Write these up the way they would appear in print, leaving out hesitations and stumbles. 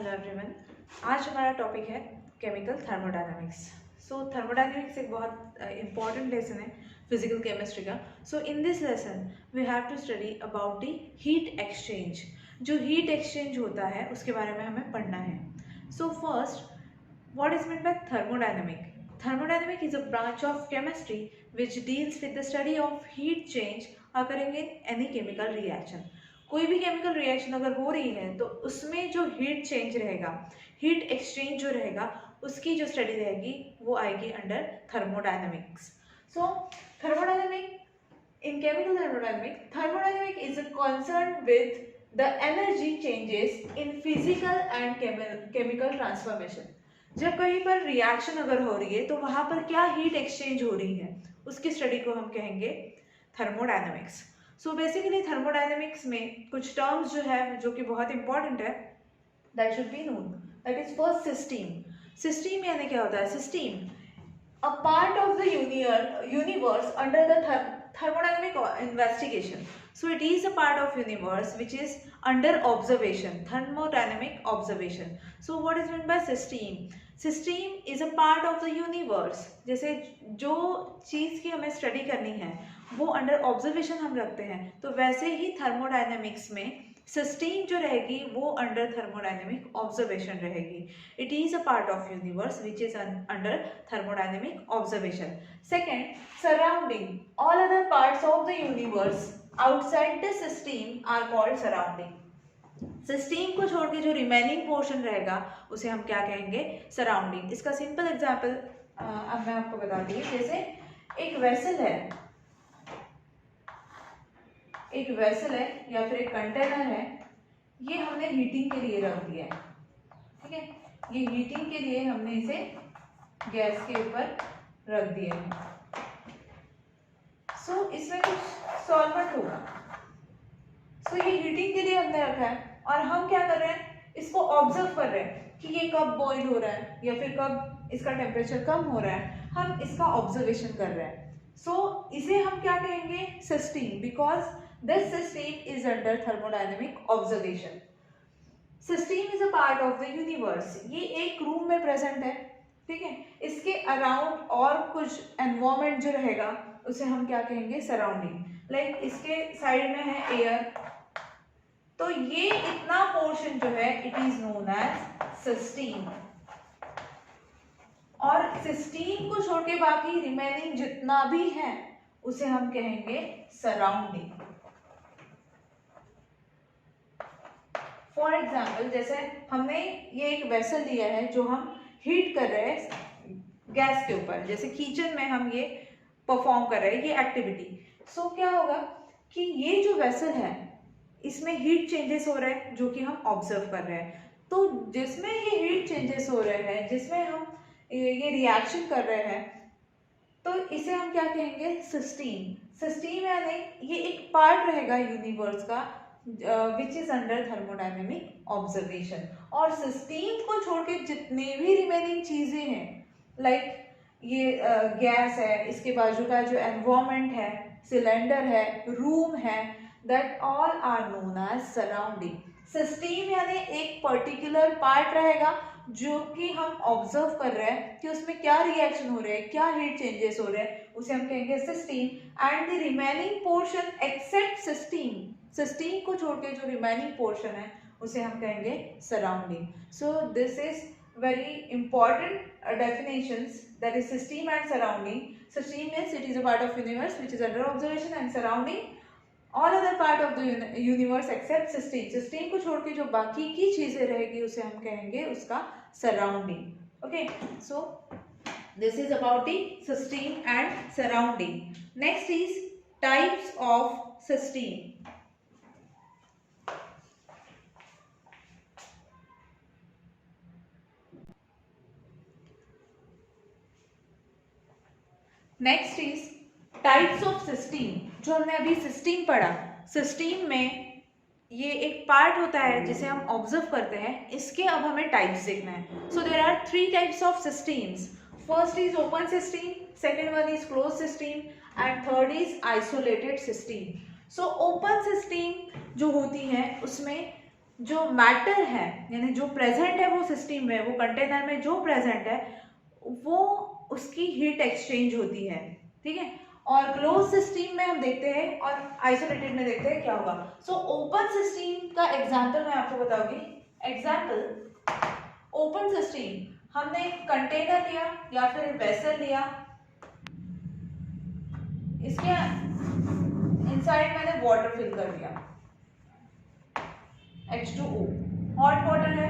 Hello everyone. आज हमारा topic है केमिकल थर्मोडायनामिक्स। सो थर्मोडायनामिक्स एक बहुत इंपॉर्टेंट लेसन है फिजिकल केमिस्ट्री का। So in this lesson we have to study about the heat exchange. जो हीट एक्सचेंज होता है उसके बारे में हमें पढ़ना है। So first, what is meant by thermodynamic? Thermodynamic is a branch of chemistry which deals with the study of heat change occurring in any chemical reaction. कोई भी केमिकल रिएक्शन अगर हो रही है तो उसमें जो हीट चेंज रहेगा, हीट एक्सचेंज जो रहेगा, उसकी जो स्टडी रहेगी वो आएगी under thermodynamics. So thermodynamic in chemical thermodynamic is a concern with the energy changes in physical and chemical transformation. जब कहीं पर रिएक्शन अगर हो रही है तो वहां पर क्या हीट एक्सचेंज हो रही है उसकी स्टडी को हम कहेंगे थर्मोडायनेमिक्स। सो बेसिकली थर्मोडायनेमिक्स में कुछ टर्म्स जो है जो कि बहुत इंपॉर्टेंट है, that should be known. That is first system. System यानी क्या होता है? System a part of the universe under the thermodynamic investigation. So it is a part of universe which is under observation, thermodynamic observation. So what is meant by system? System is a part of the universe. जैसे जो चीज़ की हमें study करनी है वो under observation हम रखते हैं, तो वैसे ही थर्मोडायनेमिक्स में सिस्टीम जो रहेगी वो अंडर थर्मोडायनेमिक ऑब्जर्वेशन रहेगी। It is a part of universe which is under thermodynamic observation. Second, surrounding. All other parts of the universe outside the system are called surrounding. System को छोड़ के जो remaining portion रहेगा उसे हम क्या कहेंगे? सराउंडिंग। इसका सिंपल एग्जाम्पल अब मैं आपको बताती हूँ। जैसे एक वेसल है, एक वेसल है या फिर एक कंटेनर है, ये हमने हीटिंग के लिए रख दिया है, ठीक है। ये हीटिंग के लिए हमने इसे गैस के ऊपर रख दिया है। सो इसमें कुछ सॉल्वेंट होगा। सो ये हीटिंग के लिए हमने रखा है और हम क्या कर रहे हैं? इसको ऑब्जर्व कर रहे हैं कि ये कब बॉईल हो रहा है या फिर कब इसका टेम्परेचर कम हो रहा है। हम इसका ऑब्जर्वेशन कर रहे हैं। सो इसे हम क्या कहेंगे? System, because this system is under thermodynamic observation. System is a part of the universe. ये एक रूम में प्रेजेंट है, ठीक है। इसके अराउंड और कुछ एनवायरमेंट जो रहेगा उसे हम क्या कहेंगे? सराउंडिंग। लाइक इसके साइड में है एयर, तो ये इतना पोर्शन जो है it is known as system. और सिस्टम को छोड़ के बाकी रिमेनिंग जितना भी है उसे हम कहेंगे सराउंडिंग। फॉर एग्जाम्पल, जैसे हमने ये एक वेसल लिया है जो हम हीट कर रहे हैं गैस के ऊपर, जैसे किचन में हम ये परफॉर्म कर रहे हैं ये एक्टिविटी। सो क्या होगा कि ये जो वेसल है इसमें हीट चेंजेस हो रहे हैं जो कि हम ऑब्जर्व कर रहे हैं। तो जिसमें ये हीट चेंजेस हो रहे हैं, जिसमें हम ये रिएक्शन कर रहे हैं, तो इसे हम क्या कहेंगे? सिस्टम। सिस्टम यानी ये एक पार्ट रहेगा यूनिवर्स का विच इज अंडर थर्मोडायनेमिक ऑब्जर्वेशन। और सिस्टम को छोड़ के जितने भी रिमेनिंग चीजें हैं, लाइक ये गैस है, इसके बाजू का जो एनवायरमेंट है, सिलेंडर है, रूम है, that all are known as surrounding. System यानी एक पर्टिकुलर पार्ट रहेगा जो कि हम ऑब्जर्व कर रहे हैं कि उसमें क्या रिएक्शन हो रहे हैं, क्या हीट चेंजेस हो रहे हैं, उसे हम कहेंगे system. And the remaining portion except system, system को छोड़ के जो रिमेनिंग पोर्शन है उसे हम कहेंगे surrounding. So this is very important definitions, that is system and surrounding. System means it is a part of universe which is under observation, and surrounding all other part of the universe except system. System को छोड़ के जो बाकी की चीजें रहेगी उसे हम कहेंगे उसका surrounding. Okay, so this is about the system and surrounding. Next is types of system. Next is types of system. जो हमने अभी सिस्टम पढ़ा, सिस्टम में ये एक पार्ट होता है जिसे हम ऑब्जर्व करते हैं, इसके अब हमें टाइप्स देखना है। So there are 3 types of systems. First is open system, second one is close system, and third is isolated system. So open system जो होती है उसमें जो मैटर है यानी जो प्रेजेंट है वो सिस्टम में, वो कंटेनर में जो प्रेजेंट है वो उसकी हीट एक्सचेंज होती है, ठीक है। और क्लोज सिस्टम में हम देखते हैं और आइसोलेटेड में देखते हैं क्या होगा। सो ओपन सिस्टम का एग्जांपल मैं आपको बताऊंगी। एग्जांपल ओपन सिस्टम, हमने एक कंटेनर लिया या फिर वेसल लिया, इसके इनसाइड मैंने वाटर फिल कर दिया, H2O, हॉट वाटर है,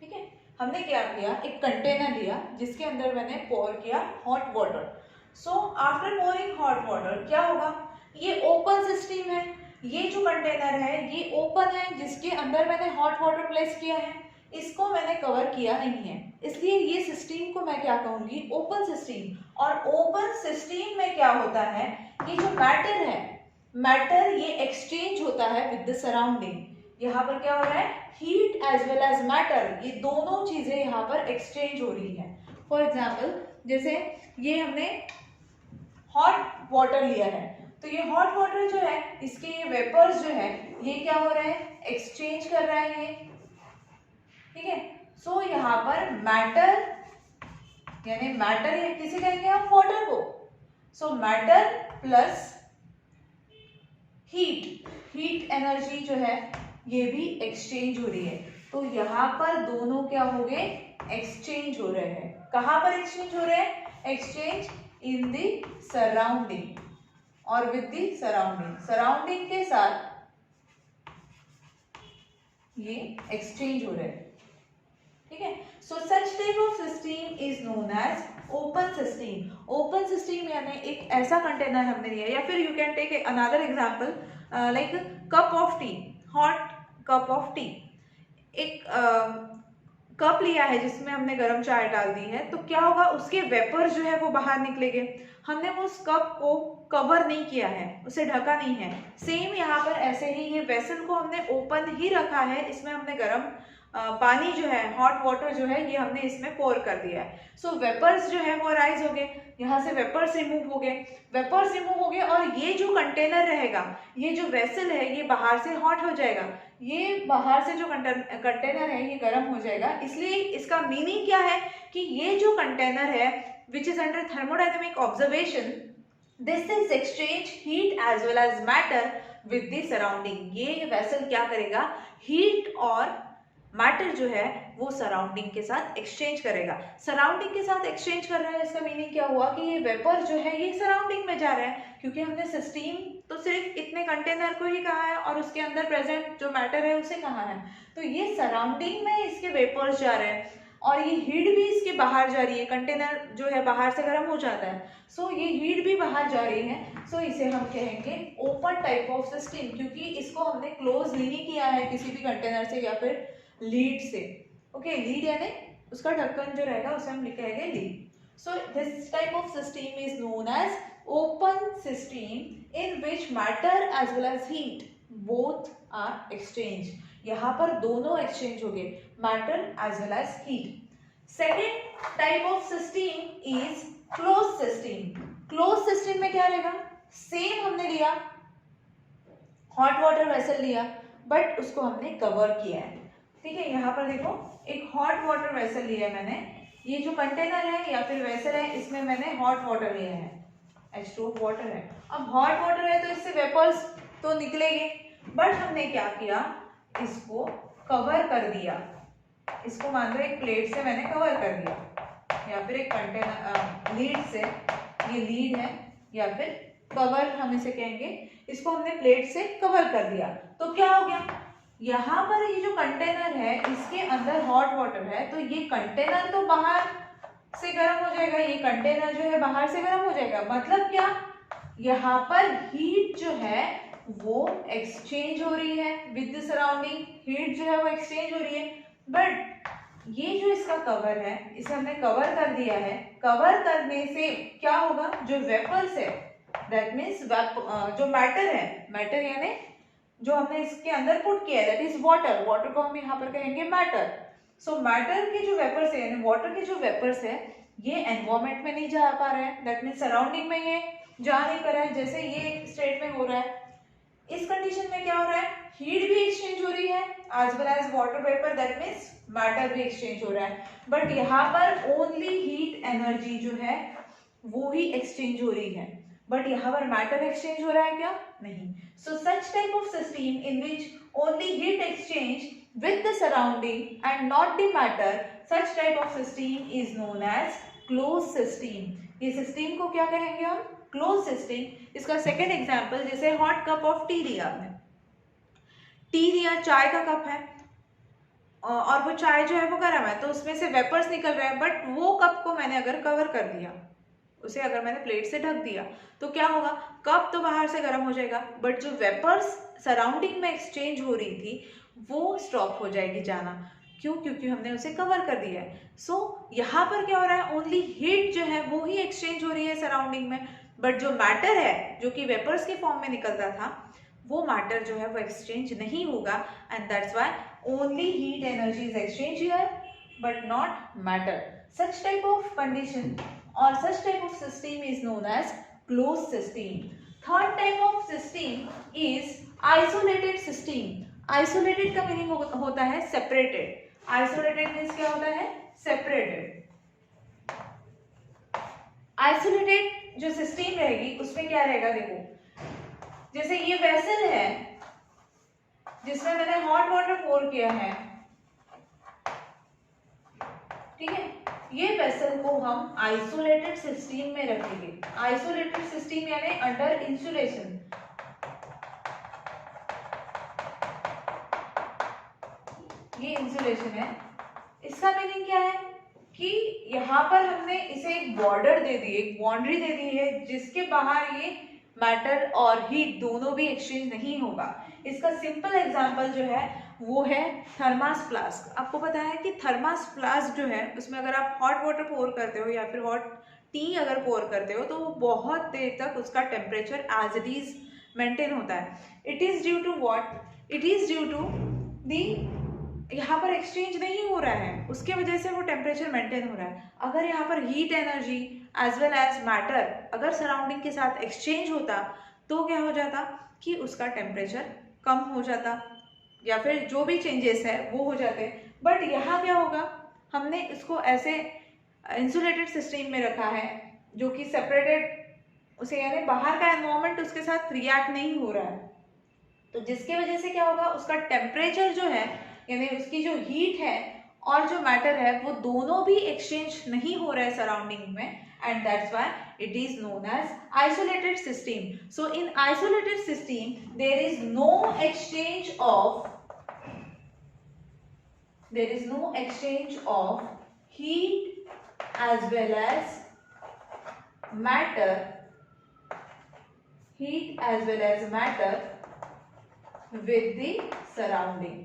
ठीक है। हमने क्या किया, एक कंटेनर लिया जिसके अंदर मैंने पोर किया hot water. So after pouring hot water क्या होगा, ये ओपन सिस्टम है, ये जो कंटेनर है ये ओपन है जिसके अंदर मैंने हॉट वाटर प्लेस किया है, इसको मैंने कवर किया नहीं है, इसलिए ये सिस्टम को मैं क्या कहूंगी, ओपन सिस्टम। और ओपन सिस्टम में क्या होता है, ये जो मैटर है, मैटर ये एक्सचेंज होता है विद द सराउंडिंग। यहाँ पर क्या हो रहा है, heat as well as matter, ये दोनों चीजें यहाँ पर एक्सचेंज हो रही है। फॉर एग्जाम्पल जैसे ये हमने हॉट वाटर लिया है, तो ये हॉट वाटर जो है इसके ये वेपर्स जो है ये क्या हो रहा है, एक्सचेंज कर रहा है ये, ठीक है। सो यहाँ पर मैटर यानी मैटर किसे कहेंगे हम, वाटर को। सो मैटर प्लस हीट एनर्जी जो है ये भी एक्सचेंज हो रही है। तो यहाँ पर दोनों क्या हो गए, एक्सचेंज हो रहे हैं। कहाँ पर एक्सचेंज हो रहे हैं, एक्सचेंज इन द सराउंडिंग और विद द सराउंडिंग के साथ ये एक्सचेंज हो रहे हैं, ठीक है। So such type of system is known as open system. Open system यानी एक ऐसा कंटेनर हमने लिया, या फिर you can take another example like cup of tea, hot cup of tea. एक कप लिया है जिसमें हमने गर्म चाय डाल दी है, तो क्या होगा, उसके वेपर जो है वो बाहर निकलेंगे। हमने उस कप को कवर नहीं किया है, उसे ढका नहीं है। सेम यहाँ पर ऐसे ही ये वेसल को हमने ओपन ही रखा है, इसमें हमने गर्म पानी जो है, हॉट वाटर जो है ये हमने इसमें पोर कर दिया है। सो वेपर्स जो है वो राइज हो गए, यहाँ से वेपर्स रिमूव हो गए, वेपर्स रिमूव हो गए, और ये जो कंटेनर रहेगा, ये जो वेसल है ये बाहर से हॉट हो जाएगा, ये बाहर से जो कंटेनर है ये गर्म हो जाएगा। इसलिए इसका मीनिंग क्या है कि ये जो कंटेनर है which is under thermodynamic observation, this is exchange heat as well as matter with the surrounding. ये वेसल क्या करेगा, हीट और मैटर जो है वो सराउंडिंग के साथ एक्सचेंज करेगा। सराउंडिंग के साथ एक्सचेंज कर रहा है, इसका मीनिंग क्या हुआ कि ये वेपर जो है ये सराउंडिंग में जा रहा है, क्योंकि हमने सिस्टम तो सिर्फ इतने कंटेनर को ही कहा है और उसके अंदर प्रेजेंट जो मैटर है उसे कहा है। तो ये सराउंडिंग में इसके वेपर्स जा रहे हैं और ये हीट भी इसके बाहर जा रही है, कंटेनर जो है बाहर से गर्म हो जाता है, सो ये हीट भी बाहर जा रही है। सो इसे हम कहेंगे ओपन टाइप ऑफ सिस्टम, क्योंकि इसको हमने क्लोज नहीं किया है किसी भी कंटेनर से या फिर लीड से। ओके, लीड यानी उसका ढक्कन जो रहेगा उसे हम लिखेंगे lead. So this type of system is known as open system in which matter as well as heat both are exchange. यहाँ पर दोनों एक्सचेंज हो गए, matter as well as heat. Second type of system is close system. Close system में क्या रहेगा, same हमने लिया हॉट वाटर वेसल लिया, बट उसको हमने कवर किया है, ठीक है। यहाँ पर देखो एक हॉट वाटर वेसल लिया है मैंने, ये जो कंटेनर है या फिर वेसल है इसमें मैंने हॉट वाटर लिया है, H2O वाटर है। अब हॉट वाटर है तो इससे वेपर्स तो निकलेंगे, बट हमने क्या किया, इसको कवर कर दिया, इसको मान लो एक प्लेट से मैंने कवर कर दिया, या फिर एक कंटेनर लीड से, ये लीड है या फिर कवर हम इसे कहेंगे, इसको हमने प्लेट से कवर कर दिया। तो क्या हो गया, यहाँ पर ये जो कंटेनर है इसके अंदर हॉट वाटर है, तो ये कंटेनर तो बाहर से गर्म हो जाएगा, ये कंटेनर जो है बाहर से गर्म हो जाएगा। मतलब क्या, यहाँ पर हीट जो है वो एक्सचेंज हो रही है विद द सराउंडिंग, हीट जो है वो एक्सचेंज हो रही है, बट ये जो इसका कवर है इसे हमने कवर कर दिया है। कवर करने से क्या होगा, जो वेपर्स है दैट मीन्स जो मैटर है, मैटर यानी जो हमने इसके अंदर पुट किया है दैट इज वाटर, वाटर को हम यहाँ पर कहेंगे मैटर। सो मैटर के जो वेपर्स है यानी वाटर के जो वेपर्स है ये एनवायरमेंट में नहीं जा पा रहे हैं, दैट मीन्स सराउंडिंग में ये जा नहीं कर रहा है, जैसे ये स्टेट में हो रहा है, इस कंडीशन में क्या हो रहा है, हीट भी एक्सचेंज हो रही है as well as water vapour, that means matter भी एक्सचेंज हो रहा है, बट यहाँ पर ओनली हीट एनर्जी जो है वो ही एक्सचेंज हो रही है, बट यहाँ पर मैटर एक्सचेंज हो रहा है क्या, नहीं। So such type of system in which only heat exchange with the surrounding and not the matter, such type of system is known as closed system. ये सिस्टम को क्या कहेंगे हम, क्लोज सिस्टम। इसका सेकेंड एग्जाम्पल, जैसे hot cup of T लिया आपने, T लिया, चाय का कप है और वो चाय जो है वो गर्म है, तो उसमें से वेपर्स निकल रहे हैं, बट वो कप को मैंने अगर कवर कर दिया, उसे अगर मैंने प्लेट से ढक दिया, तो क्या होगा, कप तो बाहर से गर्म हो जाएगा, बट जो वेपर्स सराउंडिंग में एक्सचेंज हो रही थी वो स्टॉप हो जाएगी जाना, क्यों, क्योंकि हमने उसे कवर कर दिया है। सो यहाँ पर क्या हो रहा है, ओनली हीट जो है वो ही एक्सचेंज हो रही है सराउंडिंग में, बट जो मैटर है जो कि वेपर्स के फॉर्म में निकलता था, वो मैटर जो है वो एक्सचेंज नहीं होगा, and that's why only heat energy is exchange here but not matter. Such type of condition or such type of system is known as closed system. Third type of system is isolated system. Isolated का meaning होता है separated. Isolated means क्या होता है, separated. Isolated जो system रहेगी उसमें क्या रहेगा, देखो जैसे ये वेसल है जिसमें मैंने हॉट वाटर पोर किया है, ठीक है, ये वेसल को हम आइसोलेटेड सिस्टम में रखेंगे। आइसोलेटेड सिस्टम यानी अंडर इंसुलेशन, ये इंसुलेशन है। इसका मीनिंग क्या है कि यहाँ पर हमने इसे एक बॉर्डर दे दी, एक बाउंड्री दे दी है जिसके बाहर ये मैटर और हीट दोनों भी एक्सचेंज नहीं होगा। इसका सिंपल एग्जांपल जो है वो है थर्मास फ्लास्क। आपको पता है कि थर्मास फ्लास्क जो है उसमें अगर आप हॉट वाटर पोर करते हो या फिर हॉट टी अगर पोर करते हो तो वो बहुत देर तक उसका temperature as it is maintain होता है। It is due to what, it is due to the, यहाँ पर एक्सचेंज नहीं हो रहा है, उसके वजह से वो टेम्परेचर मेंटेन हो रहा है। अगर यहाँ पर heat energy as well as matter अगर सराउंडिंग के साथ एक्सचेंज होता तो क्या हो जाता कि उसका टेम्परेचर कम हो जाता या फिर जो भी चेंजेस है वो हो जाते। बट यहाँ क्या होगा, हमने इसको ऐसे इंसुलेटेड सिस्टम में रखा है जो कि सेपरेटेड, उसे यानी बाहर का एनवायरनमेंट उसके साथ रिएक्ट नहीं हो रहा है, तो जिसके वजह से क्या होगा, उसका टेम्परेचर जो है यानी उसकी जो हीट है और जो मैटर है वो दोनों भी एक्सचेंज नहीं हो रहा है सराउंडिंग में, and that's why it is known as isolated system. So in isolated system there is no exchange of heat as well as matter, with the surrounding.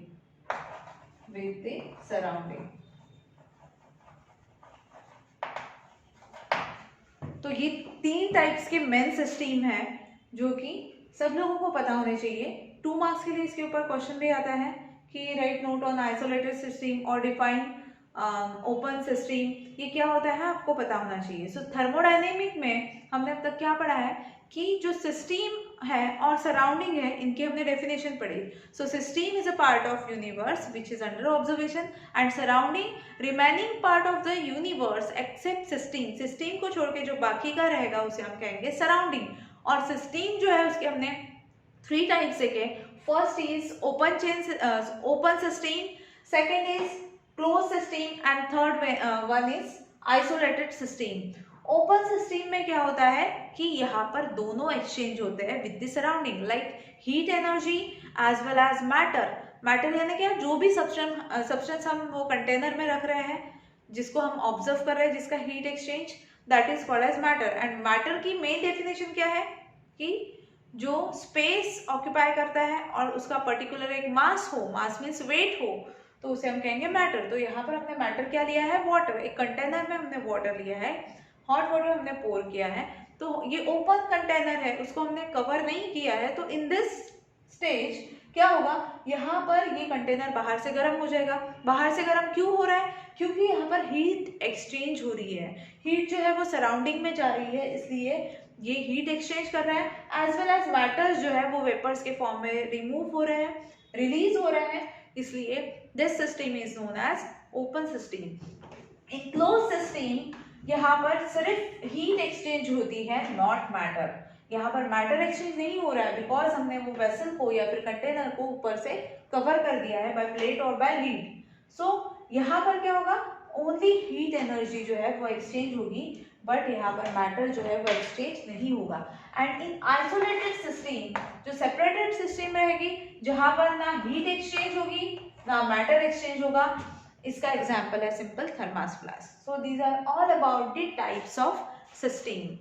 तो ये तीन टाइप्स के मेन सिस्टम है जो कि सब लोगों को पता होने चाहिए। 2 मार्क्स के लिए इसके ऊपर क्वेश्चन भी आता है कि right note on isolated system और डिफाइन ओपन सिस्टम, ये क्या होता है आपको पता होना चाहिए। सो थर्मोडायनेमिक में हमने अब तक क्या पढ़ा है कि जो सिस्टम है और सराउंडिंग है इनकी हमने डेफिनेशन पढ़ी। So system is a part of universe which is under observation and surrounding remaining part of the universe except system. System को छोड़ के जो बाकी का रहेगा उसे हम कहेंगे सराउंडिंग। और सिस्टम जो है उसके हमने 3 टाइप्स देखे। First is open system, second is close system and third one is isolated system. Open system में क्या होता है कि यहाँ पर दोनों एक्सचेंज होते हैं with the surrounding, like heat energy as well as matter यानी क्या, जो भी सब्सटेंस हम वो कंटेनर में रख रहे हैं जिसको हम ऑब्जर्व कर रहे हैं जिसका heat exchange, that is called as matter. And matter की मेन डेफिनेशन क्या है कि जो स्पेस ऑक्यूपाई करता है और उसका पर्टिकुलर एक मास हो, मास मीन्स वेट हो, तो उसे हम कहेंगे मैटर। तो यहाँ पर हमने मैटर क्या लिया है, वाटर। एक कंटेनर में हमने वाटर लिया है, हॉट वाटर हमने पोर किया है, तो ये ओपन कंटेनर है, उसको हमने कवर नहीं किया है। तो इन दिस स्टेज क्या होगा, यहाँ पर ये कंटेनर बाहर से गर्म हो जाएगा। बाहर से गर्म क्यों हो रहा है, क्योंकि यहाँ पर हीट एक्सचेंज हो रही है, हीट जो है वो सराउंडिंग में जा रही है, इसलिए ये हीट एक्सचेंज कर रहा है, एज वेल एज मैटर्स जो है वो वेपर्स के फॉर्म में रिमूव हो रहे हैं, रिलीज हो रहे हैं, इसलिए this system is known as open system. In close system यहाँ पर सिर्फ हीट एक्सचेंज होती है, नॉट मैटर। यहाँ पर मैटर एक्सचेंज नहीं हो रहा है बिकॉज हमने वो वेसल को या फिर कंटेनर को ऊपर से कवर कर दिया है बाय प्लेट और बाय लीड। सो यहाँ पर क्या होगा, ओनली हीट एनर्जी जो है वो एक्सचेंज होगी, बट यहाँ पर मैटर जो है वो एक्सचेंज नहीं होगा। एंड इन आइसोलेटेड सिस्टम, जो सेपरेटेड सिस्टम रहेगी, जहाँ पर ना हीट एक्सचेंज होगी ना मैटर एक्सचेंज होगा, इसका एग्जाम्पल है simple thermos flask. So these are all about the types of system.